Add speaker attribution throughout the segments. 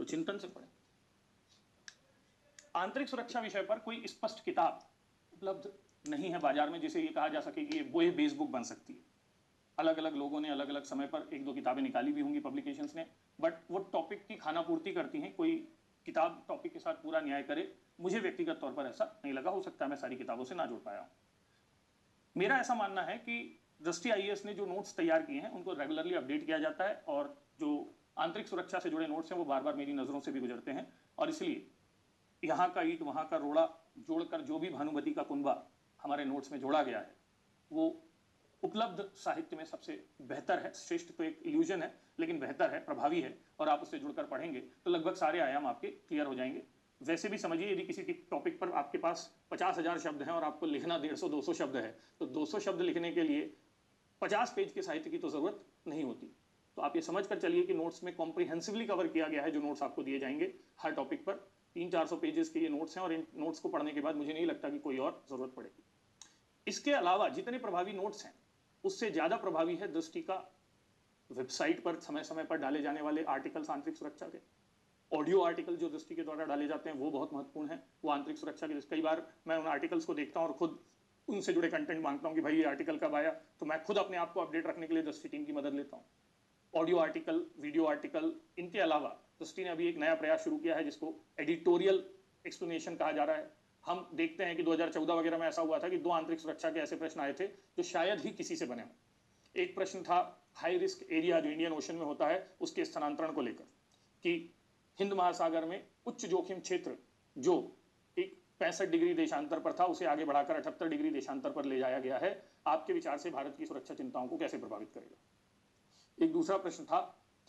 Speaker 1: चिंतन से पढ़ें। आंतरिक सुरक्षा विषय पर कोई स्पष्ट किताब उपलब्ध नहीं है बाजार में जिसे ये कहा जा सके कि वो बेस बुक बन सकती है। अलग अलग लोगों ने अलग अलग समय पर एक दो किताबें निकाली भी होंगी पब्लिकेशंस ने, बट वो टॉपिक की खानापूर्ति करती हैं। कोई किताब टॉपिक के साथ पूरा न्याय करे, मुझे व्यक्तिगत तौर पर ऐसा नहीं लगा। हो सकता है मैं सारी किताबों से ना जुड़ पाया हूं। मेरा ऐसा मानना है कि दृष्टि आईएएस ने जो नोट्स तैयार किए हैं उनको रेगुलरली अपडेट किया जाता है, और जो आंतरिक सुरक्षा से जुड़े नोट्स हैं वो बार बार मेरी नजरों से भी गुजरते हैं, और इसलिए यहाँ का ईंट वहाँ का रोड़ा जोड़कर जो भी भानुमति का कुंबा हमारे नोट्स में जोड़ा गया है वो उपलब्ध साहित्य में सबसे बेहतर है। श्रेष्ठ तो एक इल्यूजन है, लेकिन बेहतर है, प्रभावी है, और आप उससे जुड़कर पढ़ेंगे तो लगभग सारे आयाम आपके क्लियर हो जाएंगे। वैसे भी समझिए, यदि किसी टॉपिक पर आपके पास 50,000 शब्द हैं और आपको लिखना 150-200 शब्द है, तो 200 शब्द लिखने के लिए 50 पेज के साहित्य की तो जरूरत नहीं होती। तो आप ये समझ कर चलिए कि नोट्स में कॉम्प्रिहेंसिवली कवर किया गया है। जो नोट्स आपको दिए जाएंगे हर टॉपिक पर 300-400 पेजेस के ये नोट्स हैं, और इन नोट्स को पढ़ने के बाद मुझे नहीं लगता कि कोई और जरूरत पड़ेगी। इसके अलावा जितने प्रभावी नोट्स हैं उससे ज्यादा प्रभावी है दृष्टि का वेबसाइट पर समय समय पर डाले जाने वाले आर्टिकल्स आंतरिक सुरक्षा के। ऑडियो आर्टिकल जो दृष्टि के द्वारा डाले जाते हैं वो बहुत महत्वपूर्ण है, वो आंतरिक सुरक्षा के। कई बार मैं उन आर्टिकल्स को देखता हूं और खुद उनसे जुड़े कंटेंट मांगता हूं कि भाई ये आर्टिकल कब आया, तो मैं खुद अपने आप को अपडेट रखने के लिए दृष्टि टीम की मदद लेता हूं। ऑडियो आर्टिकल, वीडियो आर्टिकल, इनके अलावा दृष्टि ने अभी एक नया प्रयास शुरू किया है जिसको एडिटोरियल एक्सप्लेनेशन कहा जा रहा है। हम देखते हैं कि 2014 वगैरह में ऐसा हुआ था कि 2 आंतरिक सुरक्षा के ऐसे प्रश्न आए थे जो शायद ही किसी से बने हों। एक प्रश्न था हाई रिस्क एरिया जो इंडियन ओशन में होता है उसके स्थानांतरण को लेकर, कि हिंद महासागर में उच्च जोखिम क्षेत्र जो एक 65 डिग्री देशांतर पर था उसे आगे बढ़ाकर 78 डिग्री देशांतर पर ले जाया गया है, आपके विचार से भारत की सुरक्षा चिंताओं को कैसे प्रभावित करेगा। एक दूसरा प्रश्न था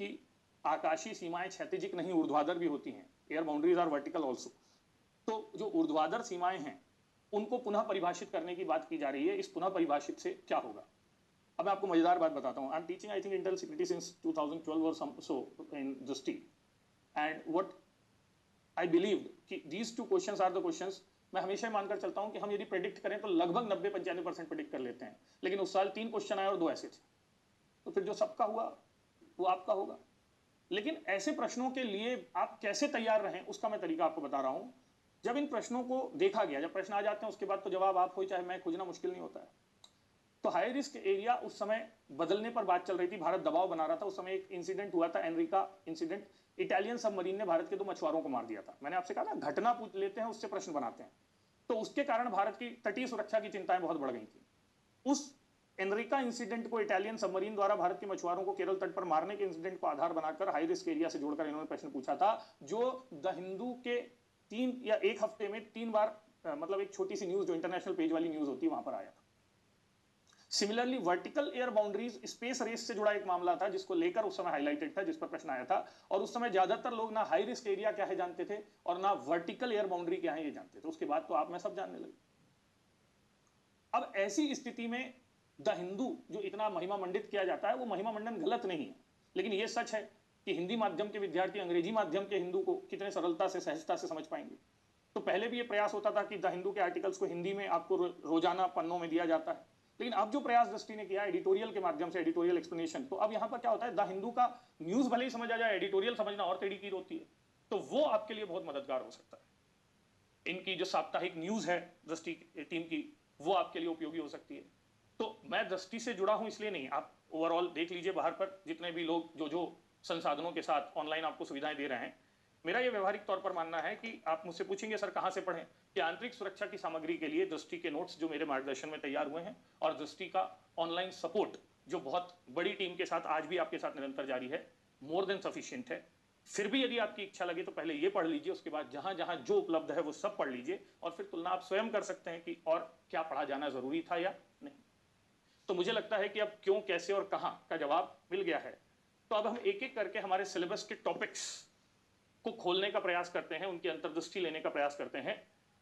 Speaker 1: कि आकाशीय सीमाएं क्षैतिजिक नहीं ऊर्ध्वाधर भी होती हैं, air boundaries are vertical also. तो जो ऊर्ध्वाधर सीमाएं हैं उनको पुनः परिभाषित करने की बात की जा रही है, इस पुनः परिभाषित से क्या होगा। अब मैं आपको मजेदार बात बताता हूं। I am teaching I think Intel security since 2012 और सो इन दृष्टि, एंड व्हाट आई बिलीव कि these 2 questions are the questions. मैं हमेशा मानकर चलता हूं कि हम यदि प्रेडिक्ट करें तो लगभग 90-95% प्रेडिक्ट कर लेते हैं, लेकिन उस साल 3 क्वेश्चन आए और 2 ऐसे थे, तो फिर जो सबका हुआ वो आपका होगा। लेकिन ऐसे प्रश्नों के लिए आप कैसे तैयार रहें उसका मैं तरीका आपको बता रहा हूं। जब इन प्रश्नों को देखा गया, जब प्रश्न आ जाते हैं उसके बाद तो जवाब आप हो चाहे मैं, खोजना मुश्किल नहीं होता है। तो हाई रिस्क एरिया उस समय बदलने पर बात चल रही थी, भारत दबाव बना रहा था। उस समय एक इंसिडेंट हुआ था, एनरिका इंसिडेंट। इटालियन सबमरीन ने भारत के 2 मछुआरों को मार दिया था। मैंने आपसे कहा ना, घटना पूछ लेते हैं उससे प्रश्न बनाते हैं। तो उसके कारण भारत की तटीय सुरक्षा की चिंताएं बहुत बढ़ गई थी। उस एनरिका इंसिडेंट को, इटालियन सबमरीन द्वारा भारत के मछुआरों को केरल तट पर मारने के इंसिडेंट को आधार बनाकर हाई रिस्क एरिया से जोड़कर इन्होंने प्रश्न पूछा था, जो द हिंदू के 3 या 1 हफ्ते में 3 बार, मतलब एक छोटी सी न्यूज जो इंटरनेशनल पेज वाली न्यूज होती है वहां पर आया था। Similarly vertical air boundaries space race से जुड़ा एक मामला था जिसको लेकर उस समय हाईलाइटेड था, जिस पर प्रश्न आया था, और उस समय ज्यादातर लोग ना हाई रिस्क एरिया क्या है जानते थे और ना वर्टिकल एयर बाउंड्री क्या है ये जानते थे। उसके बाद तो आप में सब जानने लगे। अब ऐसी स्थिति में द हिंदू जो इतना महिमा मंडित किया जाता है वो महिमा मंडन गलत नहीं है, लेकिन यह सच है कि हिंदी माध्यम के विद्यार्थी अंग्रेजी माध्यम के हिंदू को कितने सरलता से, सहजता से समझ पाएंगे। तो पहले भी यह प्रयास होता था कि द हिंदू के आर्टिकल्स को हिंदी में आपको रोजाना पन्नों में दिया जाता है, लेकिन अब जो प्रयास दृष्टि ने किया एडिटोरियल के माध्यम से, एडिटोरियल एक्सप्लेनेशन, तो अब यहां पर क्या होता है, द हिंदू का न्यूज भले ही समझ आ जाए, एडिटोरियल समझना और तरीकी होती है, तो वो आपके लिए बहुत मददगार हो सकता है। इनकी जो साप्ताहिक न्यूज है दृष्टि टीम की, वो आपके लिए उपयोगी हो सकती है। तो मैं दृष्टि से जुड़ा हूं इसलिए नहीं, आप ओवरऑल देख लीजिए बाहर पर जितने भी लोग जो जो संसाधनों के साथ ऑनलाइन आपको सुविधाएं दे रहे हैं। मेरा यह व्यवहारिक तौर पर मानना है कि आप मुझसे पूछेंगे सर कहां से पढ़ें, कि आंतरिक सुरक्षा की सामग्री के लिए दृष्टि के नोट्स जो मेरे मार्गदर्शन में तैयार हुए हैं, और दृष्टि का ऑनलाइन सपोर्ट जो बहुत बड़ी टीम के साथ आज भी आपके साथ निरंतर जारी है, मोर देन सफिशिएंट है। फिर भी यदि आपकी इच्छा लगे तो पहले ये पढ़ लीजिए, उसके बाद जहां जहां जो उपलब्ध है वो सब पढ़ लीजिए, और फिर तुलना आप स्वयं कर सकते हैं कि और क्या पढ़ा जाना जरूरी था या नहीं। तो मुझे लगता है कि अब क्यों, कैसे और कहां का जवाब मिल गया है। तो अब हम एक एक करके हमारे सिलेबस के टॉपिक्स को खोलने का प्रयास करते हैं, उनकी अंतर्दृष्टि लेने का प्रयास करते हैं।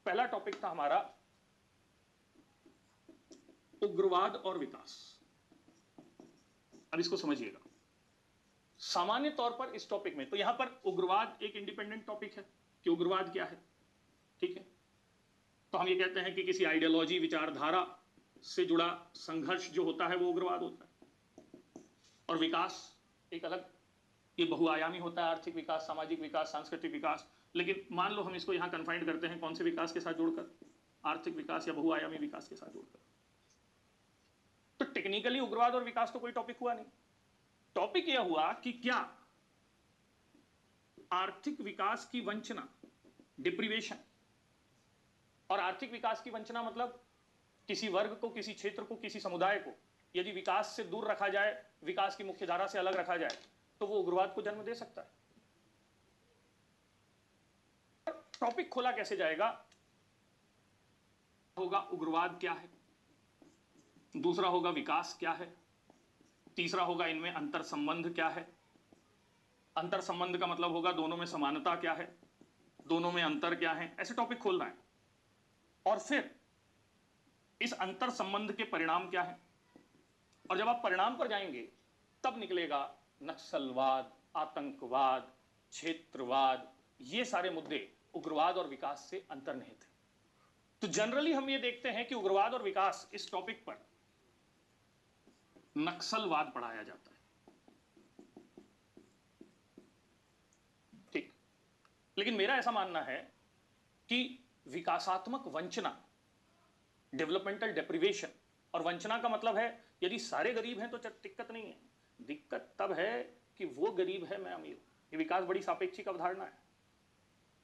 Speaker 1: पहला टॉपिक था हमारा उग्रवाद और विकास। अब इसको समझिएगा सामान्य तौर पर इस टॉपिक में, तो यहां पर उग्रवाद एक इंडिपेंडेंट टॉपिक है कि उग्रवाद क्या है, ठीक है। तो हम ये कहते हैं कि किसी आइडियोलॉजी, विचारधारा से जुड़ा संघर्ष जो होता है वो उग्रवाद होता है, और विकास एक अलग ये बहुआयामी होता है, आर्थिक विकास, सामाजिक विकास, सांस्कृतिक विकास। लेकिन मान लो हम इसको यहाँ कन्फाइंड करते हैं कौन से विकास के साथ जोड़कर, आर्थिक विकास या बहुआयामी विकास के साथ जोड़कर। तो टेक्निकली उग्रवाद और विकास तो कोई टॉपिक हुआ नहीं। टॉपिक यह हुआ कि क्या आर्थिक विकास की वंचना, डिप्रीवेशन, और आर्थिक विकास की वंचना मतलब किसी वर्ग को, किसी क्षेत्र को, किसी समुदाय को यदि विकास से दूर रखा जाए, विकास की मुख्य धारा से अलग रखा जाए, तो वो उग्रवाद को जन्म दे सकता है। टॉपिक खोला कैसे जाएगा? होगा उग्रवाद क्या है, दूसरा होगा विकास क्या है, तीसरा होगा इनमें अंतर संबंध क्या है। अंतर संबंध का मतलब होगा दोनों में समानता क्या है, दोनों में अंतर क्या है, ऐसे टॉपिक खोलना है। और फिर इस अंतर संबंध के परिणाम क्या है, और जब आप परिणाम पर जाएंगे तब निकलेगा नक्सलवाद, आतंकवाद, क्षेत्रवाद, ये सारे मुद्दे उग्रवाद और विकास से अंतर्निहित हैं। तो जनरली हम ये देखते हैं कि उग्रवाद और विकास इस टॉपिक पर नक्सलवाद पढ़ाया जाता है, ठीक। लेकिन मेरा ऐसा मानना है कि विकासात्मक वंचना, डेवलपमेंटल डेप्रिवेशन, और वंचना का मतलब है यदि सारे गरीब हैं तो दिक्कत नहीं है, दिक्कत तब है कि वो गरीब है मैं अमीर हूं। ये विकास बड़ी सापेक्षिक अवधारणा है।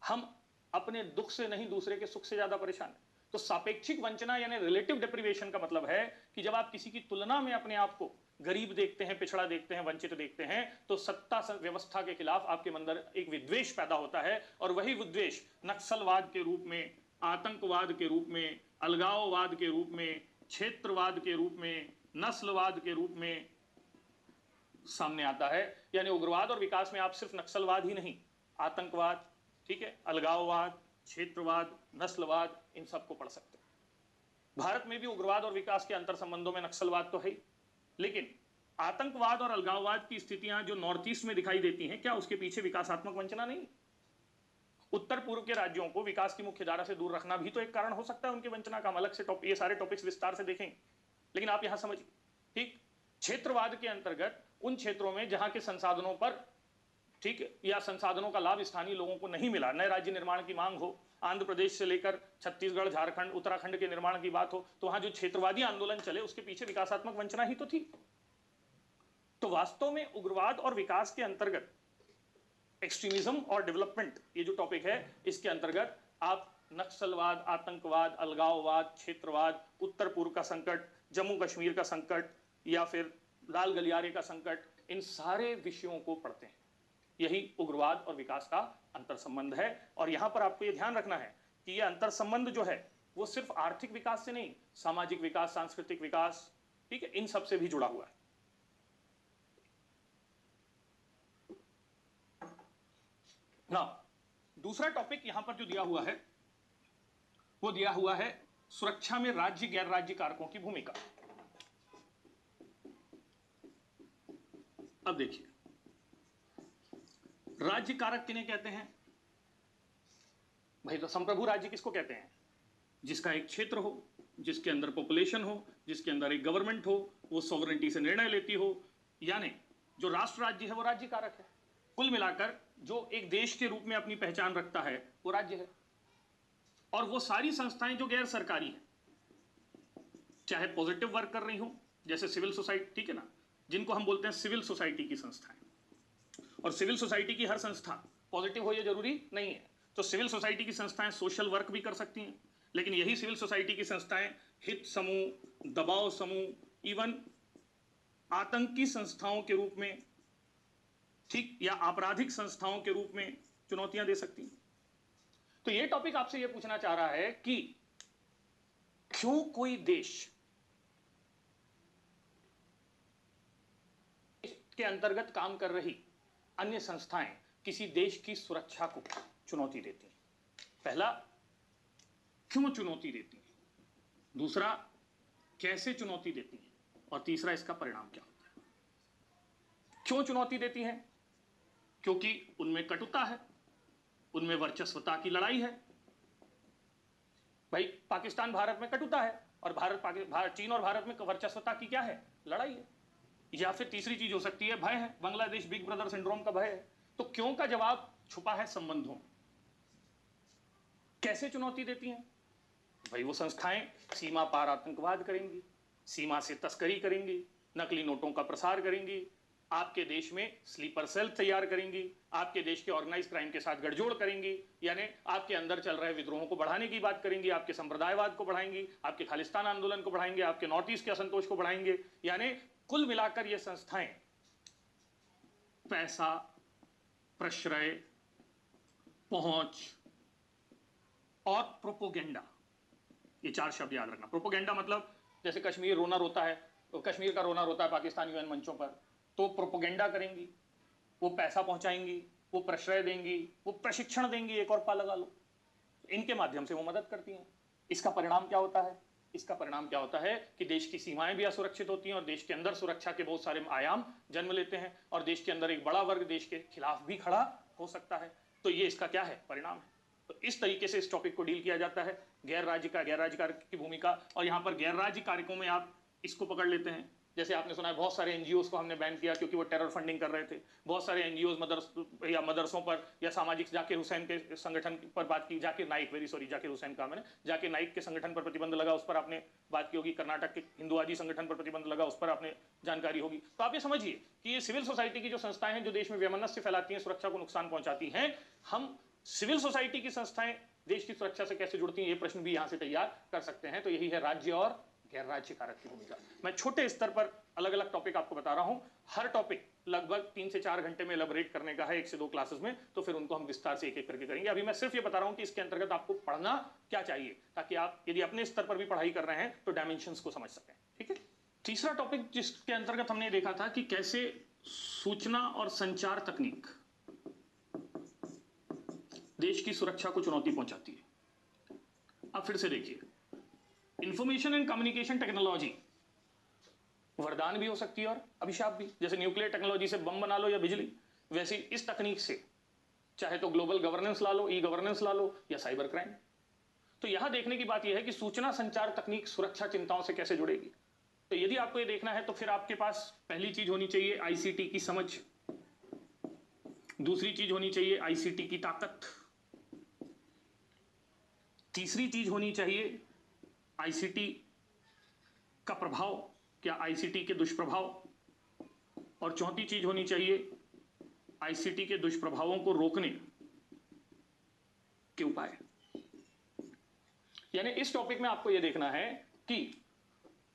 Speaker 1: हम अपने दुख से नहीं दूसरे के सुख से ज्यादा परेशान है। तो सापेक्षिक वंचना यानी रिलेटिव डेप्रिवेशन का मतलब है कि जब आप किसी की तुलना में अपने आप को गरीब देखते हैं, पिछड़ा देखते हैं, वंचित देखते हैं, तो सत्ता व्यवस्था के खिलाफ आपके अंदर एक विद्वेष पैदा होता है, और वही विद्वेष नक्सलवाद के रूप में, आतंकवाद के रूप में, अलगाववाद के रूप में, क्षेत्रवाद के रूप में, नस्लवाद के रूप में सामने आता है। यानी उग्रवाद और विकास में आप सिर्फ नक्सलवाद ही नहीं, आतंकवाद, ठीक है, अलगाववाद, क्षेत्रवाद, नस्लवाद, इन सबको पढ़ सकते हैं। भारत में भी उग्रवाद और विकास के अंतर संबंधों में नक्सलवाद तो है ही, लेकिन आतंकवाद और अलगाववाद की स्थितियां जो नॉर्थ ईस्ट में दिखाई देती हैं, क्या उसके पीछे विकासात्मक वंचना नहीं? उत्तर पूर्व के राज्यों को विकास की मुख्य धारा से दूर रखना भी तो एक कारण हो सकता है उनकी वंचना का। हम अलग से ये सारे टॉपिक्स विस्तार से देखेंगे, लेकिन आप यहां समझिए, ठीक। क्षेत्रवाद के अंतर्गत उन क्षेत्रों में जहां के संसाधनों पर, ठीक, या संसाधनों का लाभ स्थानीय लोगों को नहीं मिला, नए राज्य निर्माण की मांग हो, आंध्र प्रदेश से लेकर छत्तीसगढ़, झारखंड, उत्तराखंड के निर्माण की बात हो, तो वहां जो क्षेत्रवादी आंदोलन चले उसके पीछे विकासात्मक वंचना ही तो थी। तो वास्तव में उग्रवाद और विकास के अंतर्गत एक्सट्रीमिज्म और डेवलपमेंट, ये जो टॉपिक है, इसके अंतर्गत आप नक्सलवाद, आतंकवाद, अलगाववाद, क्षेत्रवाद, उत्तर पूर्व का संकट, जम्मू कश्मीर का संकट, या फिर लाल गलियारे का संकट, इन सारे विषयों को पढ़ते हैं। यही उग्रवाद और विकास का अंतर संबंध है। और यहां पर आपको यह ध्यान रखना है कि यह अंतर संबंध जो है वो सिर्फ आर्थिक विकास से नहीं, सामाजिक विकास, सांस्कृतिक विकास, ठीक है, इन सब से भी जुड़ा हुआ है। ना दूसरा टॉपिक यहां पर जो दिया हुआ है वो दिया हुआ है सुरक्षा में राज्य गैर राज्य कारकों की भूमिका। अब देखिए, राज्य कारक किन्हें कहते हैं भाई? तो संप्रभु राज्य किसको कहते हैं? जिसका एक क्षेत्र हो, जिसके अंदर पॉपुलेशन हो, जिसके अंदर एक गवर्नमेंट हो, वो सॉवरेंटी से निर्णय लेती हो। यानी जो राष्ट्र राज्य है वो राज्य कारक है। कुल मिलाकर जो एक देश के रूप में अपनी पहचान रखता है वो राज्य है। और वो सारी संस्थाएं जो गैर सरकारी हैं, चाहे पॉजिटिव वर्क कर रही हो, जैसे सिविल सोसाइटी, ठीक है ना, जिनको हम बोलते हैं सिविल सोसाइटी की संस्थाएं। और सिविल सोसाइटी की हर संस्था पॉजिटिव हो ये जरूरी नहीं है। तो सिविल सोसाइटी की संस्थाएं सोशल वर्क भी कर सकती हैं, लेकिन यही सिविल सोसाइटी की संस्थाएं हित समूह, दबाव समूह, इवन आतंकी संस्थाओं के रूप में, ठीक, या आपराधिक संस्थाओं के रूप में चुनौतियां दे सकती हैं। तो ये टॉपिक आपसे ये पूछना चाह रहा है कि क्यों कोई देश के अंतर्गत काम कर रही अन्य संस्थाएं किसी देश की सुरक्षा को चुनौती देती हैं? पहला, क्यों चुनौती देती हैं? दूसरा, कैसे चुनौती देती हैं? और तीसरा, इसका परिणाम क्या होता है? क्यों चुनौती देती हैं? क्योंकि उनमें कटुता है, उनमें वर्चस्वता की लड़ाई है। भाई पाकिस्तान भारत में कटुता है, और भारत चीन और भारत में वर्चस्वता की क्या है? लड़ाई है। या फिर तीसरी चीज हो सकती है भय है, बांग्लादेश बिग ब्रदर सिंड्रोम का भय है। तो क्यों का जवाब छुपा है संबंधों। कैसे चुनौती देती हैं भाई? वो संस्थाएं सीमा पार आतंकवाद करेंगी, सीमा से तस्करी करेंगी, नकली नोटों का प्रसार करेंगी, आपके देश में स्लीपर सेल तैयार करेंगी, आपके देश के ऑर्गेनाइज क्राइम के साथ गठजोड़ करेंगी, यानी आपके अंदर चल रहे विद्रोहों को बढ़ाने की बात करेंगी, आपके संप्रदायवाद को बढ़ाएंगी, आपके खालिस्तान आंदोलन को बढ़ाएंगे, आपके नॉर्थ ईस्ट के असंतोष को बढ़ाएंगे। यानी कुल मिलाकर ये संस्थाएं पैसा, प्रश्रय, पहुंच और प्रोपोगेंडा, ये 4 शब्द याद रखना। प्रोपोगेंडा मतलब जैसे कश्मीर रोना रोता है, तो कश्मीर का रोना रोता है पाकिस्तान यूएन मंचों पर, तो प्रोपोगेंडा करेंगी, वो पैसा पहुंचाएंगी, वो प्रश्रय देंगी, वो प्रशिक्षण देंगी, एक और पा लगा लो, इनके माध्यम से वो मदद करती हैं। इसका परिणाम क्या होता है? इसका परिणाम क्या होता है कि देश की सीमाएं भी असुरक्षित होती हैं और देश के अंदर सुरक्षा के बहुत सारे आयाम जन्म लेते हैं और देश के अंदर एक बड़ा वर्ग देश के खिलाफ भी खड़ा हो सकता है। तो ये इसका क्या है? परिणाम है। तो इस तरीके से इस टॉपिक को डील किया जाता है। गैर राज्य कार्य की भूमिका, और यहाँ पर गैर राज्य कार्यक्रमों में आप इसको पकड़ लेते हैं। जैसे आपने सुना है बहुत सारे एनजीओ को हमने बैन किया क्योंकि वो टेरर फंडिंग कर रहे थे। बहुत सारे एनजीओ मदरसों पर या सामाजिक, जाकिर हुसैन के संगठन पर बात की, जाकिर नाइक, वेरी सॉरी, जाकिर हुसैन का मैंने, जाकिर नाइक के संगठन पर प्रतिबंध लगा, उस पर आपने बात की होगी। कर्नाटक के हिंदुवादी संगठन पर प्रतिबंध लगा, उस पर आपने जानकारी होगी। तो आप ये समझिए कि ये सिविल सोसाइटी की जो संस्थाएं हैं जो देश में वैमनस्य फैलाती हैं, सुरक्षा को नुकसान पहुंचाती हैं, हम सिविल सोसाइटी की संस्थाएं देश की सुरक्षा से कैसे जुड़ती हैं, ये प्रश्न भी यहां से तैयार कर सकते हैं। तो यही है राज्य और गैर राज्य कारक की भूमिका। मैं छोटे स्तर पर अलग अलग टॉपिक आपको बता रहा हूं। हर टॉपिक लगभग 3 से 4 घंटे में एलैबोरेट करने का है, 1 से 2 क्लासेस में, तो फिर उनको हम विस्तार से एक एक करके करेंगे। अभी मैं सिर्फ ये बता रहा हूं कि इसके अंतर्गत आपको पढ़ना क्या चाहिए, ताकि आप यदि अपने स्तर पर भी पढ़ाई कर रहे हैं तो डायमेंशंस को समझ सकें। ठीक है। तीसरा टॉपिक जिसके अंतर्गत हमने देखा था कि कैसे सूचना और संचार तकनीक देश की सुरक्षा को चुनौती पहुंचाती है। अब फिर से देखिए, इंफॉर्मेशन एंड कम्युनिकेशन टेक्नोलॉजी वरदान भी हो सकती है और अभिशाप भी। जैसे न्यूक्लियर टेक्नोलॉजी से बम बना लो या बिजली, वैसे इस तकनीक से चाहे तो ग्लोबल गवर्नेंस ला लो, ई गवर्नेंस ला लो, या साइबर क्राइम। तो यहां देखने की बात यह है कि सूचना संचार तकनीक सुरक्षा चिंताओं से कैसे जुड़ेगी। तो यदि आपको ये देखना है तो फिर आपके पास पहली चीज होनी चाहिए आईसीटी की समझ, दूसरी चीज होनी चाहिए आईसीटी की ताकत, तीसरी चीज होनी चाहिए आईसीटी का प्रभाव, क्या आईसीटी के दुष्प्रभाव, और चौथी चीज होनी चाहिए आईसीटी के दुष्प्रभावों को रोकने के उपाय। यानी इस टॉपिक में आपको यह देखना है कि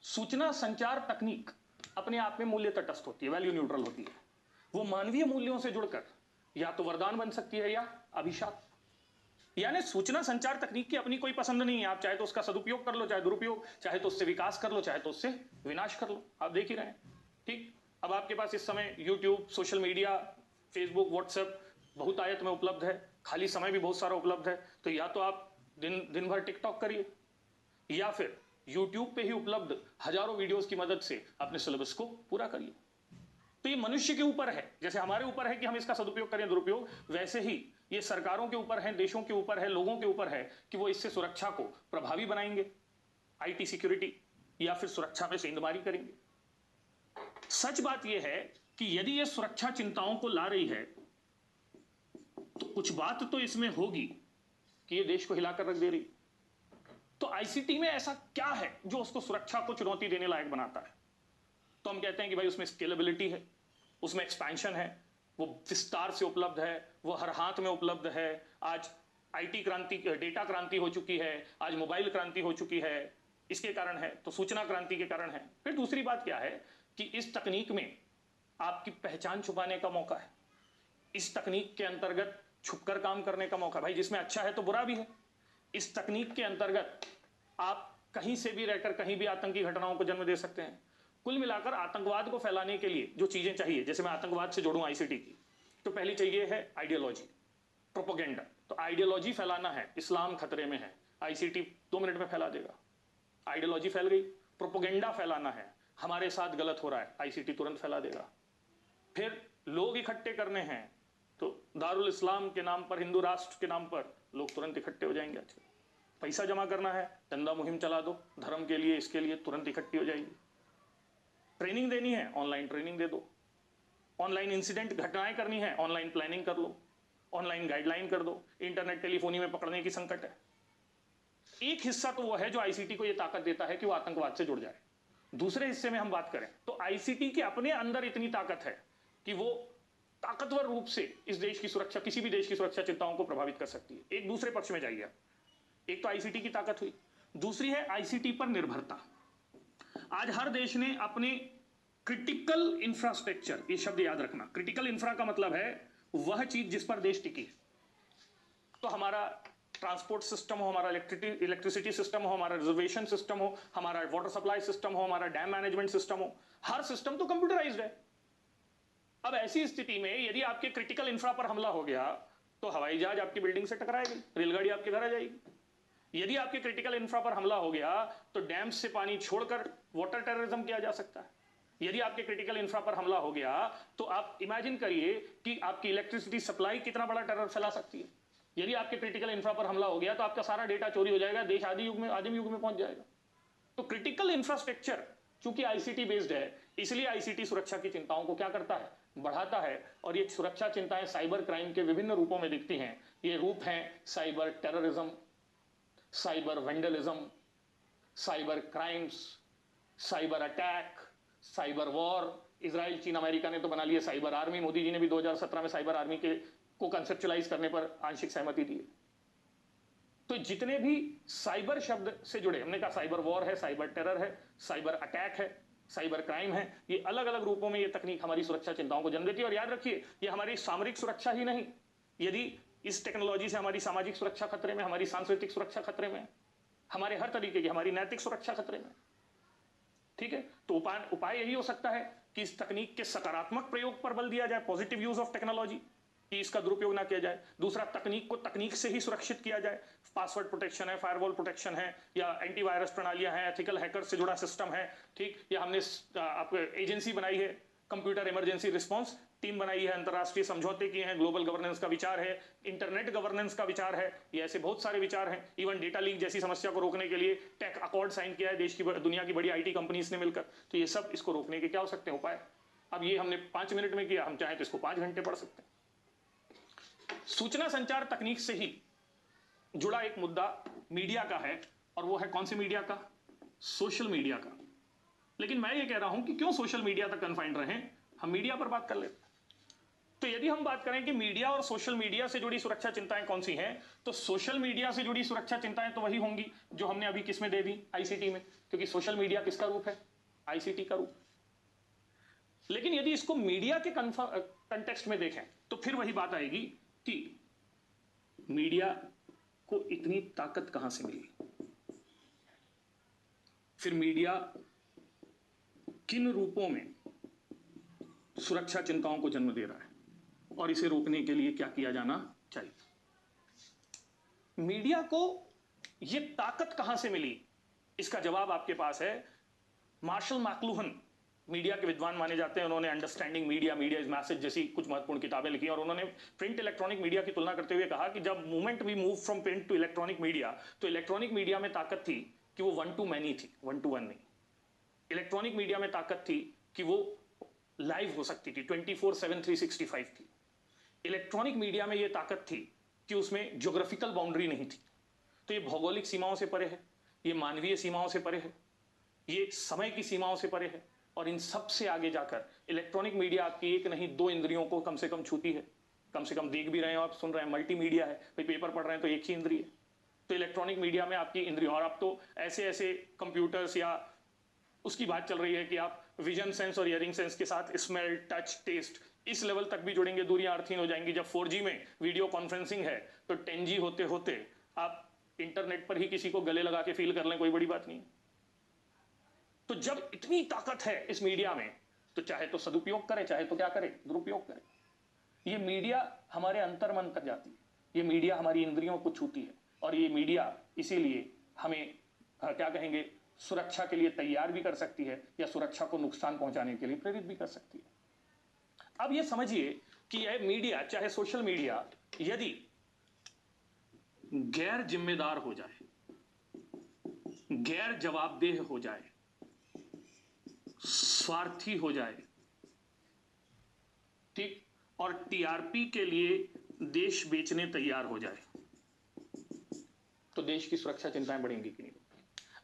Speaker 1: सूचना संचार तकनीक अपने आप में मूल्य तटस्थ होती है, वैल्यू न्यूट्रल होती है। वो मानवीय मूल्यों से जुड़कर या तो वरदान बन सकती है या अभिशाप। यानी सूचना संचार तकनीक की अपनी कोई पसंद नहीं है। आप चाहे तो उसका सदुपयोग कर लो, चाहे दुरुपयोग, चाहे तो उससे विकास कर लो, चाहे तो उससे विनाश कर लो। आप देख ही रहे हैं। ठीक। अब आपके पास इस समय YouTube, social media, Facebook, WhatsApp बहुत आयत में उपलब्ध है, खाली समय भी बहुत सारा उपलब्ध है। तो या तो आप दिन भर टिकटॉक करिए, या फिर यूट्यूब पे ही उपलब्ध हजारों वीडियोस की मदद से अपने सिलेबस को पूरा करिए। तो ये मनुष्य के ऊपर है, जैसे हमारे ऊपर है कि हम इसका सदुपयोग करें, दुरुपयोग, वैसे ही ये सरकारों के ऊपर है, देशों के ऊपर है, लोगों के ऊपर है कि वो इससे सुरक्षा को प्रभावी बनाएंगे, आईटी सिक्योरिटी, या फिर सुरक्षा में सेंधमारी करेंगे। सच बात यह है कि यदि ये सुरक्षा चिंताओं को ला रही है तो कुछ बात तो इसमें होगी कि ये देश को हिलाकर रख दे रही। तो आईसीटी में ऐसा क्या है जो उसको सुरक्षा को चुनौती देने लायक बनाता है? तो हम कहते हैं कि भाई उसमें स्केलेबिलिटी है, उसमें एक्सपेंशन है, वो विस्तार से उपलब्ध है, वो हर हाथ में उपलब्ध है। आज आईटी क्रांति, डेटा क्रांति हो चुकी है, आज मोबाइल क्रांति हो चुकी है, इसके कारण है। तो सूचना क्रांति के कारण है। फिर दूसरी बात क्या है कि इस तकनीक में आपकी पहचान छुपाने का मौका है, इस तकनीक के अंतर्गत छुपकर काम करने का मौका। भाई जिसमें अच्छा है तो बुरा भी है। इस तकनीक के अंतर्गत आप कहीं से भी रहकर कहीं भी आतंकी घटनाओं को जन्म दे सकते हैं। कुल मिलाकर आतंकवाद को फैलाने के लिए जो चीजें चाहिए, जैसे मैं आतंकवाद से जोड़ूं आईसीटी की, तो पहली चाहिए है आइडियोलॉजी, प्रोपोगेंडा। तो आइडियोलॉजी फैलाना है, इस्लाम खतरे में है, आईसीटी 2 मिनट में फैला देगा। आइडियोलॉजी फैल गई। प्रोपोगेंडा फैलाना है, हमारे साथ गलत हो रहा है, आईसीटी तुरंत फैला देगा। फिर लोग इकट्ठे करने हैं, तो दारुल इस्लाम के नाम पर, हिंदू राष्ट्र के नाम पर लोग तुरंत इकट्ठे हो जाएंगे। अच्छा, पैसा जमा करना है, चंदा मुहिम चला दो धर्म के लिए, इसके लिए, तुरंत इकट्ठी हो जाएगी। ट्रेनिंग देनी है, ऑनलाइन ट्रेनिंग दे दो। ऑनलाइन इंसिडेंट घटनाएं करनी है, ऑनलाइन प्लानिंग कर लो, ऑनलाइन गाइडलाइन कर दो। इंटरनेट टेलीफोनी में पकड़ने की संकट है। एक हिस्सा तो वो है जो आईसीटी को ये ताकत देता है कि वो आतंकवाद से जुड़ जाए। दूसरे हिस्से में हम बात करें तो आईसीटी के अपने अंदर इतनी ताकत है कि वो ताकतवर रूप से इस देश की सुरक्षा, किसी भी देश की सुरक्षा चिंताओं को प्रभावित कर सकती है। एक दूसरे पक्ष में जाइए आप, एक तो आईसीटी की ताकत हुई, दूसरी है आईसीटी पर निर्भरता। आज हर देश ने अपने क्रिटिकल इंफ्रास्ट्रक्चर, ये शब्द याद रखना, क्रिटिकल इंफ्रा का मतलब है वह चीज जिस पर देश टिकी है। तो हमारा ट्रांसपोर्ट सिस्टम हो, हमारा इलेक्ट्रिसिटी सिस्टम हो, हमारा रिजर्वेशन सिस्टम हो, हमारा वाटर सप्लाई सिस्टम हो, हमारा डैम मैनेजमेंट सिस्टम हो, हर सिस्टम तो कंप्यूटराइज्ड है। अब ऐसी स्थिति में यदि आपके क्रिटिकल इंफ्रा पर हमला हो गया तो हवाई जहाज आपकी बिल्डिंग से टकराएगी, रेलगाड़ी आपके घर आ जाएगी। यदि आपके क्रिटिकल इंफ्रा पर हमला हो गया तो डैम से पानी छोड़कर वाटर टेररिज्म किया जा सकता है। यदि आपके क्रिटिकल इंफ्रा पर हमला हो गया तो आप इमेजिन करिए कि आपकी इलेक्ट्रिसिटी सप्लाई कितना बड़ा टेरर फैला सकती है। यदि आपके क्रिटिकल इंफ्रा पर हमला हो गया तो आपका सारा डेटा चोरी हो जाएगा, देश आदिम युग में पहुंच जाएगा। तो क्रिटिकल इंफ्रास्ट्रक्चर चूंकि आईसीटी बेस्ड है, इसलिए आईसीटी सुरक्षा की चिंताओं को क्या करता है, बढ़ाता है। और ये सुरक्षा चिंताएं साइबर क्राइम के विभिन्न रूपों में दिखती हैं। ये रूप हैं cyber terrorism, cyber vandalism, cyber crimes, cyber attack, cyber war. Israel, चीन, अमेरिका ने तो बना लिया साइबर आर्मी। मोदी जी ने भी 2017 में साइबर आर्मी को कंसेप्चुलाइज करने पर आंशिक सहमति दी। तो जितने भी साइबर शब्द से जुड़े, हमने कहा साइबर वॉर है, साइबर टेरर है, साइबर अटैक है, साइबर क्राइम है, ये अलग अलग रूपों में ये तकनीक हमारी सुरक्षा चिंताओं को जन्म देती है। और याद रखिए, ये हमारी सामरिक सुरक्षा ही नहीं, यदि इस टेक्नोलॉजी से हमारी सामाजिक सुरक्षा खतरे में, हमारी सांस्कृतिक सुरक्षा खतरे में, हमारे हर तरीके की, हमारी नैतिक सुरक्षा खतरे में। ठीक है, तो उपाय यही हो सकता है कि इस तकनीक के सकारात्मक प्रयोग पर बल दिया जाए, पॉजिटिव यूज ऑफ टेक्नोलॉजी, कि इसका दुरुपयोग ना किया जाए। दूसरा, तकनीक को तकनीक से ही सुरक्षित किया जाए। पासवर्ड प्रोटेक्शन है, फायरवॉल प्रोटेक्शन है, या एंटीवायरस प्रणालियां हैं, एथिकल हैकर से जुड़ा सिस्टम है। ठीक, या हमने आपको एजेंसी बनाई है, कंप्यूटर इमरजेंसी रिस्पांस टीम बनाई है, अंतरराष्ट्रीय समझौते किए हैं, ग्लोबल गवर्नेंस का विचार है, इंटरनेट गवर्नेंस का विचार है। ये ऐसे बहुत सारे विचार हैं। इवन डेटा लीक जैसी समस्या को रोकने के लिए टेक अकॉर्ड साइन किया है देश की, दुनिया की बड़ी आईटी कंपनीज ने मिलकर। तो ये सब इसको रोकने के क्या हो सकते हैं उपाय। अब ये हमने 5 मिनट में किया, हम चाहें तो इसको 5 घंटे पढ़ सकते हैं। सूचना संचार तकनीक से ही जुड़ा एक मुद्दा मीडिया का है, और वो है कौन से मीडिया का, सोशल मीडिया का। लेकिन मैं ये कह रहा हूं कि क्यों सोशल मीडिया तक कन्फाइंड रहें, हम मीडिया पर बात कर लेते हैं। तो यदि हम बात करें कि मीडिया और सोशल मीडिया से जुड़ी सुरक्षा चिंताएं कौन सी हैं, तो सोशल मीडिया से जुड़ी सुरक्षा चिंताएं तो वही होंगी जो हमने अभी किसमें दे दी, आईसीटी में, क्योंकि सोशल मीडिया किसका रूप है, आईसीटी का रूप। लेकिन यदि इसको मीडिया के कंटेक्स्ट में देखें तो फिर वही बात आएगी कि मीडिया को इतनी ताकत कहां से मिली, फिर मीडिया किन रूपों में सुरक्षा चिंताओं को जन्म दे रहा है, और इसे रोकने के लिए क्या किया जाना चाहिए। मीडिया को यह ताकत कहां से मिली, इसका जवाब आपके पास है। मार्शल मैकलुहन मीडिया के विद्वान माने जाते हैं। उन्होंने understanding media, media is message जैसी कुछ महत्वपूर्ण किताबें लिखी, और उन्होंने प्रिंट इलेक्ट्रॉनिक मीडिया की तुलना करते हुए कहा कि जब movement we move from print to electronic media, तो इलेक्ट्रॉनिक मीडिया में ताकत थी कि वो 1 to many थी, 1 to 1 नहीं। इलेक्ट्रॉनिक मीडिया में ताकत थी कि वो लाइव हो सकती थी, 24/7 365 थी। इलेक्ट्रॉनिक मीडिया में ये ताकत थी कि उसमें ज्योग्राफिकल बाउंड्री नहीं थी। तो ये भौगोलिक सीमाओं से परे है, ये मानवीय सीमाओं से परे है, ये समय की सीमाओं से परे है, और इन सब से आगे जाकर इलेक्ट्रॉनिक मीडिया आपकी एक नहीं 2 इंद्रियों को कम से कम छूती है। कम से कम देख भी रहे हो आप, सुन रहे हैं, मल्टीमीडिया है भाई, पेपर पढ़ रहे हैं तो एक ही इंद्रिय है। तो इलेक्ट्रॉनिक मीडिया में आपकी इंद्रियों, और अब तो ऐसे ऐसे कंप्यूटर्स या उसकी बात चल रही है कि आप विजन सेंस और हियरिंग सेंस के साथ स्मेल, टच, टेस्ट, इस लेवल तक भी जुड़ेंगे, दूरियां अर्थहीन हो जाएंगी। जब 4G में वीडियो कॉन्फ्रेंसिंग है तो 10G होते होते आप इंटरनेट पर ही किसी को गले लगा के फील कर लें, कोई बड़ी बात नहीं। तो जब इतनी ताकत है इस मीडिया में, तो चाहे तो सदुपयोग करे, चाहे तो क्या करे, दुरुपयोग करे। ये मीडिया हमारे अंतर्मन तक जाती है, ये मीडिया हमारी इंद्रियों को छूती है, और ये मीडिया इसीलिए हमें क्या कहेंगे, सुरक्षा के लिए तैयार भी कर सकती है, या सुरक्षा को नुकसान पहुंचाने के लिए प्रेरित भी कर सकती है। अब ये समझिए कि यह मीडिया, चाहे सोशल मीडिया, यदि गैर जिम्मेदार हो जाए, गैर जवाबदेह हो जाए, स्वार्थी हो जाए, ठीक, और टीआरपी के लिए देश बेचने तैयार हो जाए, तो देश की सुरक्षा चिंताएं बढ़ेंगी कि नहीं?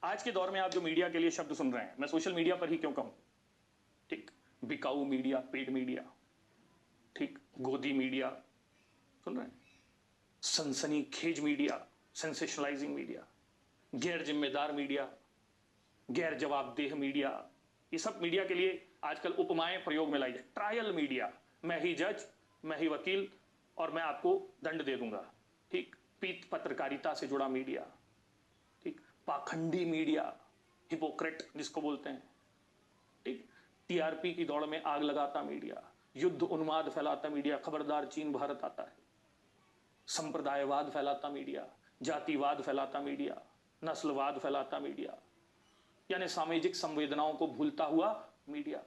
Speaker 1: आज के दौर में आप जो मीडिया के लिए शब्द सुन रहे हैं, मैं सोशल मीडिया पर ही क्यों कहूं, ठीक, बिकाऊ मीडिया, पेड मीडिया, ठीक, गोदी मीडिया, सुन रहे हैं, सनसनीखेज मीडिया, सेंसेशनलाइजिंग मीडिया, गैर जिम्मेदार मीडिया, गैर जवाबदेह मीडिया, ये सब मीडिया के लिए आजकल उपमाएं प्रयोग में लाई जाए। ट्रायल मीडिया, मैं ही जज, मैं ही वकील और मैं आपको दंड दे दूंगा, ठीक, पीत पत्रकारिता से जुड़ा मीडिया, ठीक, पाखंडी मीडिया, हिपोक्रेट जिसको बोलते हैं, ठीक, टीआरपी की दौड़ में आग लगाता मीडिया, युद्ध उन्माद फैलाता मीडिया, खबरदार चीन भारत आता है, संप्रदायवाद फैलाता मीडिया, जातिवाद फैलाता मीडिया, नस्लवाद फैलाता मीडिया, यानी सामाजिक संवेदनाओं को भूलता हुआ मीडिया,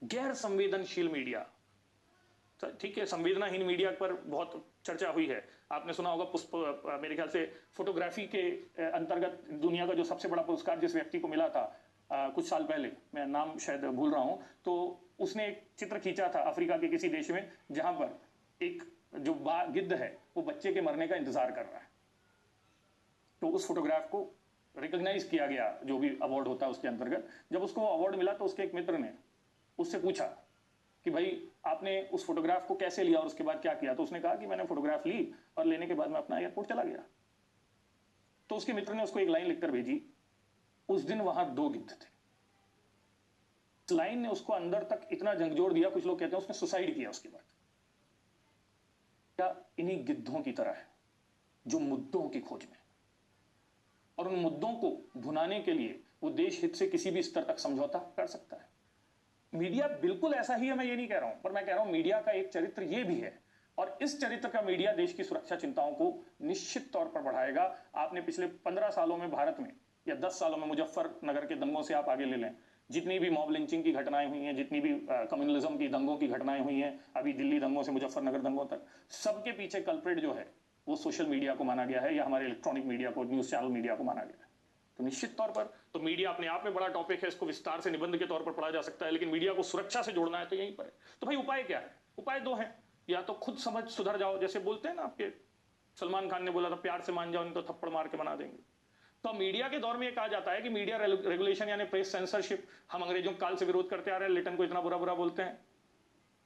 Speaker 1: गैर संवेदनशील मीडिया, ठीक है, संवेदनाहीन मीडिया पर बहुत चर्चा हुई है, आपने सुना होगा पुष्प, मेरे ख्याल से फोटोग्राफी के अंतर्गत दुनिया का जो सबसे बड़ा पुरस्कार जिस व्यक्ति को मिला था कुछ साल पहले, मैं नाम शायद भूल रहा हूं, तो उसने एक चित्र खींचा था अफ्रीका के किसी देश में जहां पर एक जो गिद्ध है वो बच्चे के मरने का इंतजार कर रहा है, तो उस फोटोग्राफ को रिकॉग्नाइज किया गया, जो भी अवार्ड होता है उसके अंतर्गत। जब उसको अवार्ड मिला तो उसके एक मित्र ने उससे पूछा कि भाई आपने उस फोटोग्राफ को कैसे लिया और उसके बाद क्या किया, तो उसने कहा कि मैंने फोटोग्राफ ली और लेने के बाद मैं अपना एयरपोर्ट चला गया। तो उसके मित्र ने उसको एक लाइन लिखकर भेजी, उस दिन वहां 2 गिद्ध थे। इस लाइन ने उसको अंदर तक इतना झंझोड़ दिया, कुछ लोग कहते हैं उसने सुसाइड किया उसके बाद। क्या इन्हीं गिद्धों की तरह है जो मुद्दों की खोज में, और उन मुद्दों को भुनाने के लिए वो देश हित से किसी भी स्तर तक समझौता कर सकता है। मीडिया बिल्कुल ऐसा ही है, मैं ये नहीं कह रहा हूं, पर मैं कह रहा हूं मीडिया का एक चरित्र ये भी है, और इस चरित्र का मीडिया देश की सुरक्षा चिंताओं को निश्चित तौर पर बढ़ाएगा। आपने पिछले 15 सालों में भारत में या 10 सालों में मुजफ्फरनगर के दंगों से आप आगे ले लें, जितनी भी मॉब लिंचिंग की घटनाएं हुई हैं, जितनी भी कम्युनलिज्म की दंगों की घटनाएं हुई हैं, अभी दिल्ली दंगों से मुजफ्फरनगर दंगों तक, सबके पीछे कल्प्रिट जो है वो सोशल मीडिया को माना गया है, या हमारे इलेक्ट्रॉनिक मीडिया को, न्यूज चैनल मीडिया को माना गया है। तो निश्चित तौर पर तो मीडिया अपने आप में बड़ा टॉपिक है, इसको विस्तार से निबंध के तौर पर पढ़ा जा सकता है, लेकिन मीडिया को सुरक्षा से जोड़ना है तो यहीं पर है। तो भाई उपाय क्या है? उपाय 2 हैं, या तो खुद समझ सुधर जाओ, जैसे बोलते हैं ना, आपके सलमान खान ने बोला था प्यार से मान जाओ नहीं तो थप्पड़ मार के बना देंगे। तो मीडिया के दौर में यह कहा जाता है कि मीडिया रेगुलेशन यानी प्रेस सेंसरशिप, हम अंग्रेजों काल से विरोध करते आ रहे हैं, लिटन को इतना बुरा बुरा बोलते हैं,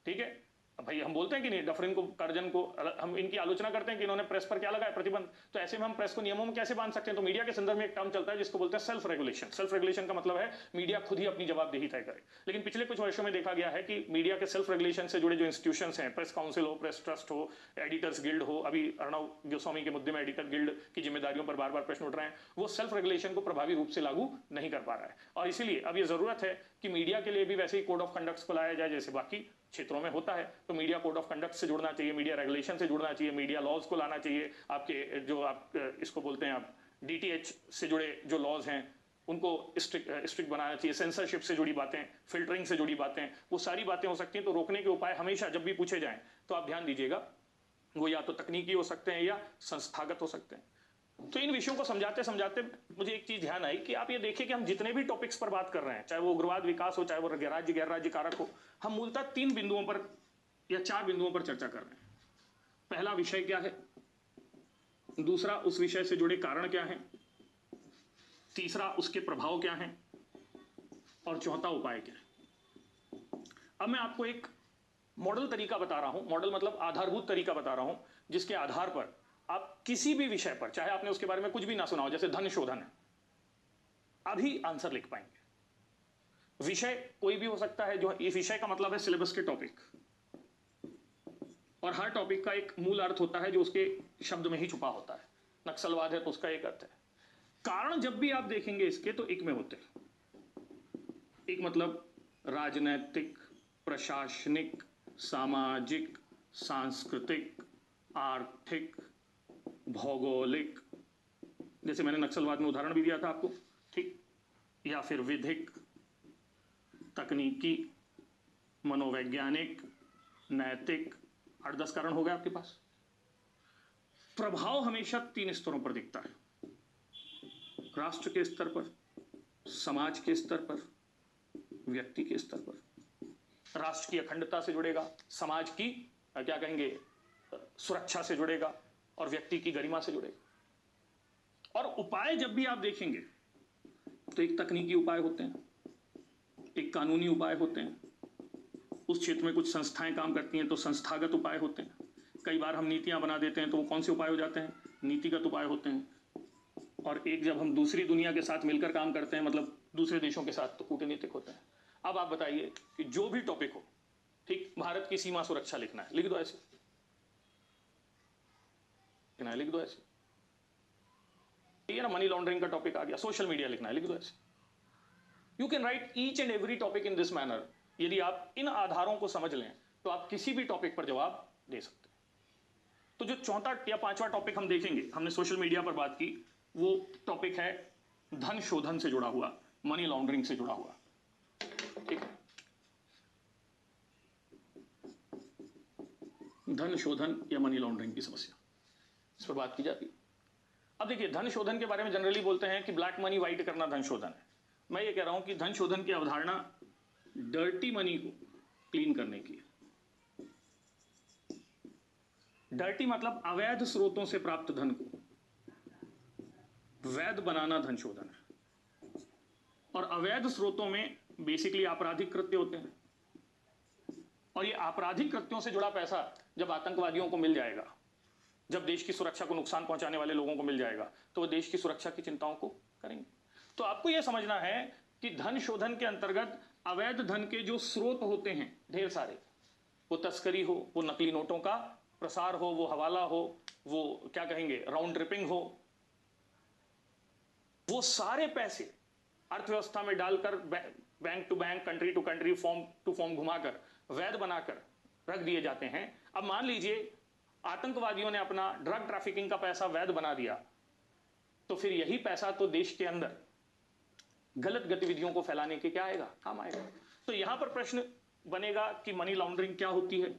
Speaker 1: ठीक है, भाई हम बोलते हैं कि नहीं, डफरिन को, कर्जन को, हम इनकी आलोचना करते हैं कि इन्होंने प्रेस पर क्या लगाया प्रतिबंध, तो ऐसे में हम प्रेस को नियमों में कैसे बांध सकते हैं? तो मीडिया के संदर्भ में एक टर्म चलता है जिसको बोलते हैं सेल्फ रेगुलेशन। सेल्फ रेगुलेशन का मतलब है मीडिया खुद ही अपनी जवाबदेही तय करे। लेकिन पिछले कुछ वर्षों में देखा गया है कि मीडिया के सेल्फ रेगुलेशन से जुड़े जो इंस्टीट्यूशंस हैं, प्रेस काउंसिल हो, प्रेस ट्रस्ट हो, एडिटर्स गिल्ड हो, अभी अर्णव गोस्वामी के मुद्दे में एडिटर गिल्ड की जिम्मेदारियों पर बार बार प्रश्न उठ रहे हैं, वो सेल्फ रेगुलेशन को प्रभावी रूप से लागू नहीं कर पा रहा है। और इसीलिए अब ये जरूरत है कि मीडिया के लिए भी वैसे ही कोड ऑफ कंडक्ट को लाया जाए जैसे बाकी क्षेत्रों में होता है। तो मीडिया कोड ऑफ कंडक्ट से जुड़ना चाहिए, मीडिया रेगुलेशन से जुड़ना चाहिए, मीडिया लॉज को लाना चाहिए, आपके जो आप इसको बोलते हैं आप डीटीएच से जुड़े जो लॉज हैं उनको स्ट्रिक्ट बनाना चाहिए, सेंसरशिप से जुड़ी बातें, फिल्टरिंग से जुड़ी बातें, वो सारी बातें हो सकती हैं। तो रोकने के उपाय हमेशा जब भी पूछे जाएं तो आप ध्यान दीजिएगा, वो या तो तकनीकी हो सकते हैं या संस्थागत हो सकते हैं। तो इन विषयों को समझाते समझाते मुझे एक चीज ध्यान आई कि आप ये देखिए कि हम जितने भी टॉपिक्स पर बात कर रहे हैं, चाहे वो उग्रवाद विकास हो, चाहे वो राज्य गैर राज्य कारक हो, हम मूलतः 3 बिंदुओं पर या 4 बिंदुओं पर चर्चा कर रहे हैं। पहला विषय क्या है, दूसरा उस विषय से जुड़े कारण क्या हैं, तीसरा उसके प्रभाव क्या हैं, और चौथा उपाय क्या है। अब मैं आपको एक मॉडल तरीका बता रहा हूं, मॉडल मतलब आधारभूत तरीका बता रहा हूं, जिसके आधार पर आप किसी भी विषय पर, चाहे आपने उसके बारे में कुछ भी ना सुना हो, जैसे धन शोधन है, अभी आंसर लिख पाएंगे। विषय कोई भी हो सकता है, जो इस विषय का मतलब है सिलेबस के टॉपिक, और हर टॉपिक का एक मूल अर्थ होता है जो उसके शब्द में ही छुपा होता है। नक्सलवाद है तो उसका एक अर्थ है। कारण जब भी आप देखेंगे इसके तो एक में होते हैं, एक मतलब राजनैतिक, प्रशासनिक, सामाजिक, सांस्कृतिक, आर्थिक, भौगोलिक, जैसे मैंने नक्सलवाद में उदाहरण भी दिया था आपको, ठीक, या फिर विधिक, तकनीकी, मनोवैज्ञानिक, नैतिक, 8-10 कारण हो गए आपके पास। प्रभाव हमेशा 3 स्तरों पर दिखता है, राष्ट्र के स्तर पर, समाज के स्तर पर व्यक्ति के स्तर पर, राष्ट्र की अखंडता से जुड़ेगा, समाज की क्या कहेंगे सुरक्षा से जुड़ेगा और व्यक्ति की गरिमा से जुड़ेगा। और उपाय जब भी आप देखेंगे तो एक तकनीकी उपाय होते हैं, एक कानूनी उपाय होते हैं, उस क्षेत्र में कुछ संस्थाएं काम करती हैं तो संस्थागत उपाय होते हैं, कई बार हम नीतियां बना देते हैं तो वो कौन से उपाय हो जाते हैं, नीतिगत उपाय होते हैं, और एक जब हम दूसरी दुनिया के साथ मिलकर काम करते हैं मतलब दूसरे देशों के साथ, तो कूटनीतिक होते हैं। अब आप बताइए कि जो भी टॉपिक हो, ठीक, भारत की सीमा सुरक्षा लिखना है, लिख दो ऐसे, लिख दो ऐसे, ठीक है ना, मनी लॉन्ड्रिंग का टॉपिक आ गया, सोशल मीडिया लिखना है, लिख दो ऐसे। You can write each and every topic in this manner. यदि आप इन आधारों को समझ लें तो आप किसी भी टॉपिक पर जवाब दे सकते हैं। तो जो चौथा या पांचवा टॉपिक हम देखेंगे, हमने सोशल मीडिया पर बात की, वो टॉपिक है धन शोधन से जुड़ा हुआ, मनी लॉन्ड्रिंग से जुड़ा हुआ, ठीक है, धन शोधन या मनी लॉन्ड्रिंग की समस्या, इस पर बात की जाती है। अब देखिए, धन शोधन के बारे में जनरली बोलते हैं कि ब्लैक मनी व्हाइट करना धन शोधन है। मैं ये कह रहा हूं कि धन शोधन की अवधारणा डर्टी मनी को क्लीन करने की है। डर्टी मतलब अवैध स्रोतों से प्राप्त धन को वैध बनाना धन शोधन है। और अवैध स्रोतों में बेसिकली आपराधिक कृत्य होते हैं, और ये आपराधिक कृत्यों से जुड़ा पैसा जब आतंकवादियों को मिल जाएगा, जब देश की सुरक्षा को नुकसान पहुंचाने वाले लोगों को मिल जाएगा, तो वो देश की सुरक्षा की चिंताओं को करेंगे। तो आपको यह समझना है कि धन शोधन के अंतर्गत अवैध धन के जो स्रोत होते हैं ढेर सारे, वो तस्करी हो, वो नकली नोटों का प्रसार हो, वो हवाला हो, वो क्या कहेंगे राउंड ट्रिपिंग हो, वो सारे पैसे अर्थव्यवस्था में डालकर bank to bank, country to country, form to form घुमाकर वैध बनाकर रख दिए जाते हैं। अब मान लीजिए आतंकवादियों ने अपना ड्रग ट्रैफिकिंग का पैसा वैध बना दिया, तो फिर यही पैसा तो देश के अंदर गलत गतिविधियों को फैलाने के क्या आएगा, काम आएगा। तो यहां पर प्रश्न बनेगा कि मनी लॉन्ड्रिंग क्या होती है,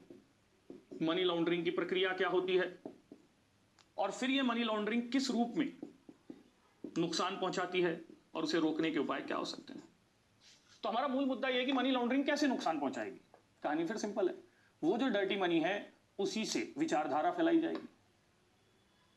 Speaker 1: मनी लॉन्ड्रिंग की प्रक्रिया क्या होती है, और फिर यह मनी लॉन्ड्रिंग किस रूप में नुकसान पहुंचाती है और उसे रोकने के उपाय क्या हो सकते हैं। तो हमारा मूल मुद्दा यह है कि मनी लॉन्ड्रिंग कैसे नुकसान पहुंचाएगी। कहानी फिर सिंपल है, वो जो डर्टी मनी है उसी से विचारधारा फैलाई जाएगी,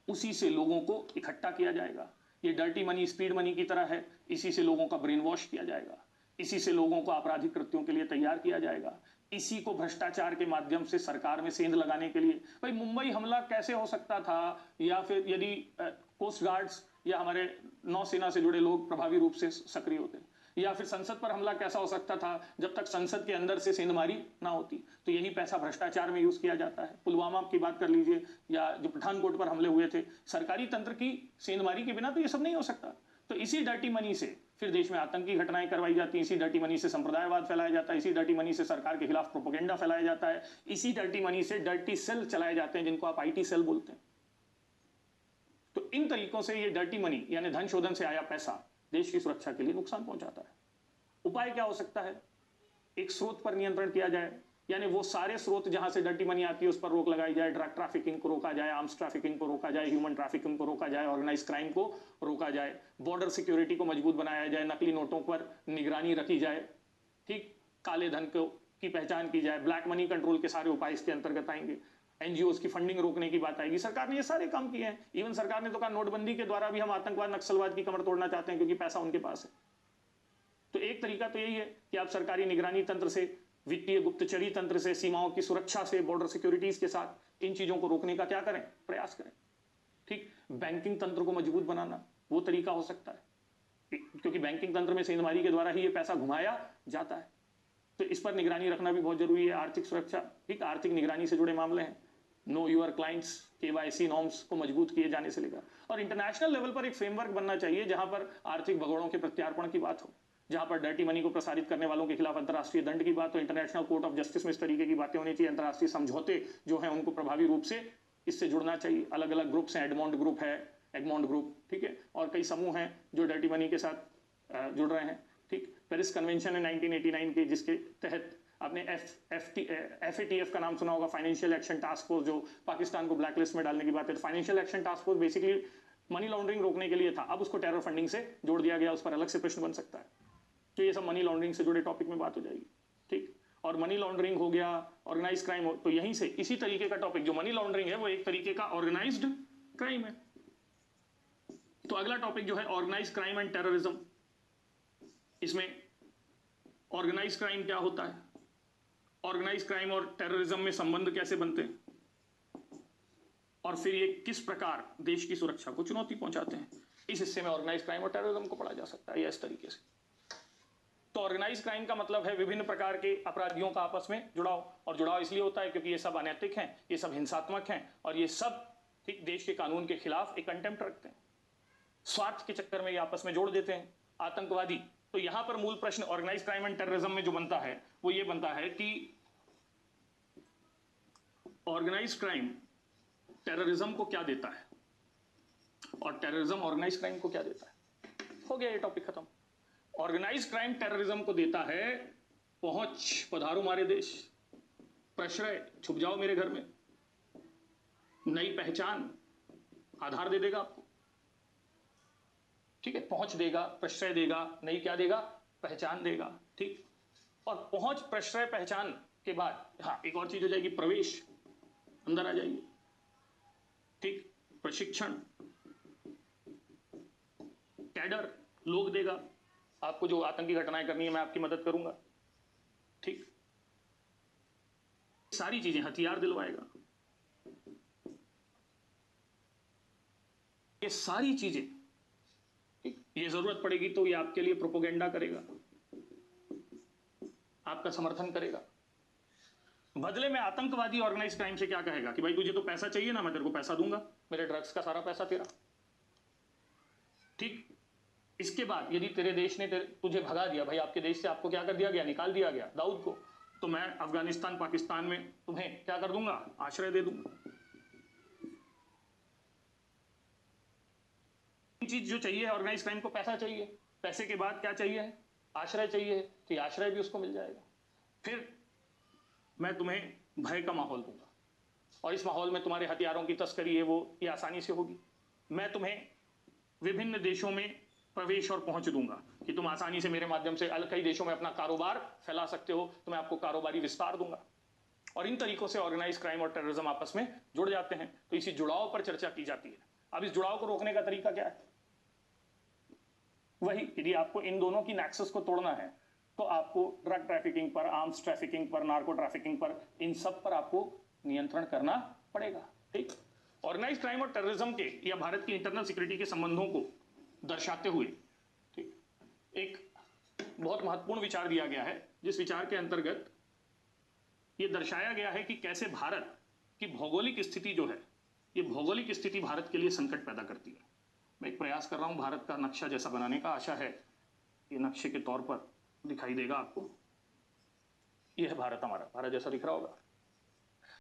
Speaker 1: उसी से लोगों को इकट्ठा किया जाएगा। ये डर्टी मनी स्पीड मनी की तरह है, इसी से लोगों का ब्रेन वॉश किया जाएगा, इसी से लोगों को आपराधिक कृत्यों के लिए तैयार किया जाएगा, इसी को भ्रष्टाचार के माध्यम से सरकार में सेंध लगाने के लिए। भाई मुंबई हमला कैसे हो सकता था, या फिर यदि कोस्ट गार्ड्स या हमारे नौसेना से जुड़े लोग प्रभावी रूप से सक्रिय होते, या फिर संसद पर हमला कैसा हो सकता था जब तक संसद के अंदर से सेंधमारी ना होती। तो यही पैसा भ्रष्टाचार में यूज किया जाता है। पुलवामा की बात कर लीजिए, या जो पठानकोट पर हमले हुए थे, सरकारी तंत्र की सेंधमारी के बिना तो ये सब नहीं हो सकता। तो इसी डर्टी मनी से फिर देश में आतंकी घटनाएं करवाई जाती हैं, इसी डर्टी मनी से संप्रदायवाद फैलाया जाता है, इसी डर्टी मनी से सरकार के खिलाफ प्रोपेगेंडा फैलाया जाता है, इसी डर्टी मनी से डर्टी सेल चलाए जाते हैं जिनको आप IT सेल बोलते हैं। तो इन तरीकों से ये डर्टी मनी यानी धन शोधन से आया पैसा देश की सुरक्षा के लिए नुकसान पहुंचाता है। उपाय क्या हो सकता है, एक स्रोत पर नियंत्रण किया जाए, यानी वो सारे स्रोत जहां से डर्टी मनी आती है उस पर रोक लगाई जाए, ड्रग ट्रैफिकिंग को रोका जाए, आर्म्स ट्रैफिकिंग को रोका जाए, ह्यूमन ट्रैफिकिंग को रोका जाए, ऑर्गेनाइज क्राइम को रोका जाए, बॉर्डर सिक्योरिटी को मजबूत बनाया जाए, नकली नोटों पर निगरानी रखी जाए, ठीक, काले धन की पहचान की जाए, ब्लैक मनी कंट्रोल के सारे उपाय इसके अंतर्गत आएंगे, NGOs की फंडिंग रोकने की बात आएगी। सरकार ने ये सारे काम किए हैं। इवन सरकार ने तो कहा नोटबंदी के द्वारा भी हम आतंकवाद नक्सलवाद की कमर तोड़ना चाहते हैं क्योंकि पैसा उनके पास है। तो एक तरीका तो यही है कि आप सरकारी निगरानी तंत्र से, वित्तीय गुप्तचरी तंत्र से, सीमाओं की सुरक्षा से, बॉर्डर सिक्योरिटीज के साथ इन चीजों को रोकने का क्या करें, प्रयास करें। ठीक, बैंकिंग तंत्र को मजबूत बनाना वो तरीका हो सकता है, क्योंकि बैंकिंग तंत्र में सेंधमारी के द्वारा ही ये पैसा घुमाया जाता है। तो इस पर निगरानी रखना भी बहुत जरूरी है। आर्थिक सुरक्षा, ठीक, आर्थिक निगरानी से जुड़े मामले हैं, know your clients, KYC norms को मजबूत किए जाने से लेकर, और इंटरनेशनल लेवल पर एक फ्रेमवर्क बनना चाहिए जहां पर आर्थिक भगोड़ों के प्रत्यार्पण की बात हो, जहां पर डर्टी मनी को प्रसारित करने वालों के खिलाफ अंतर्राष्ट्रीय दंड की बात हो, इंटरनेशनल कोर्ट ऑफ जस्टिस में इस तरीके की बातें होनी चाहिए। अंतर्राष्ट्रीय समझौते जो हैं उनको प्रभावी रूप से इससे जुड़ना चाहिए। अलग अलग ग्रुप्स हैं, एडमॉन्ड ग्रुप है, एगमॉन्ड ग्रुप, ठीक है, और कई समूह हैं जो डर्टी मनी के साथ जुड़ रहे हैं। ठीक, पेरिस कन्वेंशन है 1989 के, जिसके तहत आपने FATF का नाम सुना होगा, फाइनेंशियल एक्शन टास्क फोर्स, जो पाकिस्तान को ब्लैकलिस्ट में डालने की बात है। Financial action task force basically money laundering रोकने के लिए था, अब उसको टेरर फंडिंग से जोड़ दिया गया, उस पर अलग से प्रश्न बन सकता है। तो ये सब मनी लॉन्ड्रिंग से जुड़े टॉपिक में बात हो जाएगी, ठीक। और मनी लॉन्ड्रिंग हो गया, ऑर्गेनाइज क्राइम हो, तो यहीं से इसी तरीके का टॉपिक जो मनी लॉन्ड्रिंग है वो एक तरीके का ऑर्गेनाइज्ड क्राइम है। तो अगला टॉपिक जो है ऑर्गेनाइज क्राइम एंड टेररिज्म। इसमें ऑर्गेनाइज क्राइम क्या होता है, ऑर्गेनाइज क्राइम और टेररिज्म में संबंध कैसे बनते हैं, और फिर ये किस प्रकार देश की सुरक्षा को चुनौती पहुंचाते हैं। इस हिस्से में ऑर्गेनाइज क्राइम और टेररिज्म को पढ़ा जा सकता है या इस तरीके से। तो ऑर्गेनाइज क्राइम का मतलब है विभिन्न प्रकार के अपराधियों का आपस में जुड़ाव, और जुड़ाव इसलिए होता है क्योंकि ये सब अनैतिक हैं, ये सब हिंसात्मक हैं, और ये सब ठीक देश के कानून के खिलाफ एक कंटेम्प्ट रखते हैं, स्वार्थ के चक्कर में ये आपस में जोड़ देते हैं आतंकवादी। तो यहां पर मूल प्रश्न ऑर्गेनाइज क्राइम एंड टेररिज्म में जो बनता है वो ये बनता है कि ऑर्गेनाइज क्राइम टेररिज्म को क्या देता है और टेररिज्म ऑर्गेनाइज क्राइम को क्या देता है। हो गया ये टॉपिक खत्म। ऑर्गेनाइज क्राइम टेररिज्म को देता है पहुंच, पधारो हमारे देश, प्रश्रय, छुप जाओ मेरे घर में, नई पहचान, आधार दे देगा आपको, ठीक है, पहुंच देगा, प्रश्रय देगा, नई क्या देगा, पहचान देगा, ठीक। और पहुंच, प्रश्रय, पहचान के बाद हाँ एक और चीज हो जाएगी, प्रवेश, अंदर आ जाइए, ठीक, प्रशिक्षण, कैडर, लोग देगा आपको, जो आतंकी घटनाएं करनी है मैं आपकी मदद करूंगा, ठीक, सारी चीजें, हथियार दिलवाएगा, ये सारी चीजें, ठीक। ये जरूरत पड़ेगी तो ये आपके लिए प्रोपोगेंडा करेगा, आपका समर्थन करेगा। बदले में आतंकवादी ऑर्गेनाइज क्राइम से क्या कहेगा कि भाई तुझे तो पैसा चाहिए ना, मैं तेरे को पैसा दूंगा, मेरे ड्रग्स का सारा पैसा तेरा, ठीक। इसके बाद यदि तेरे देश ने तुझे भगा दिया, भाई आपके देश से आपको क्या कर दिया गया, निकाल दिया गया दाऊद को, तो मैं अफगानिस्तान, पाकिस्तान में तुम्हें क्या कर दूंगा, आश्रय दे दूंगा। चीज जो चाहिए ऑर्गेनाइज क्राइम को, पैसा चाहिए, पैसे के बाद क्या चाहिए, आश्रय चाहिए, तो ये आश्रय भी उसको मिल जाएगा। फिर मैं तुम्हें भय का माहौल दूंगा, और इस माहौल में तुम्हारे हथियारों की तस्करी है वो ये आसानी से होगी। मैं तुम्हें विभिन्न देशों में प्रवेश और पहुंच दूंगा कि तुम आसानी से मेरे माध्यम से कई देशों में अपना कारोबार फैला सकते हो, तो मैं आपको कारोबारी विस्तार दूंगा। और इन तरीकों से ऑर्गेनाइज क्राइम और टेररिज्म आपस में जुड़ जाते हैं। तो इसी जुड़ाव पर चर्चा की जाती है। अब इस जुड़ाव को रोकने का तरीका क्या है, वही, यदि आपको इन दोनों की नेक्सस को तोड़ना है तो आपको ड्रग ट्रैफिकिंग पर, आर्म्स ट्रैफिकिंग पर, नार्को ट्रैफिकिंग पर, इन सब पर आपको नियंत्रण करना पड़ेगा, ठीक। ऑर्गेनाइज क्राइम और टेररिज्म के या भारत की इंटरनल सिक्योरिटी के संबंधों को दर्शाते हुए, ठीक, एक बहुत महत्वपूर्ण विचार दिया गया है, जिस विचार के अंतर्गत यह दर्शाया गया है कि कैसे भारत की भौगोलिक स्थिति जो है, ये भौगोलिक स्थिति भारत के लिए संकट पैदा करती है। मैं एक प्रयास कर रहा हूं भारत का नक्शा जैसा बनाने का, आशा है ये नक्शे के तौर पर दिखाई देगा आपको। यह है भारत, हमारा भारत जैसा दिख रहा होगा।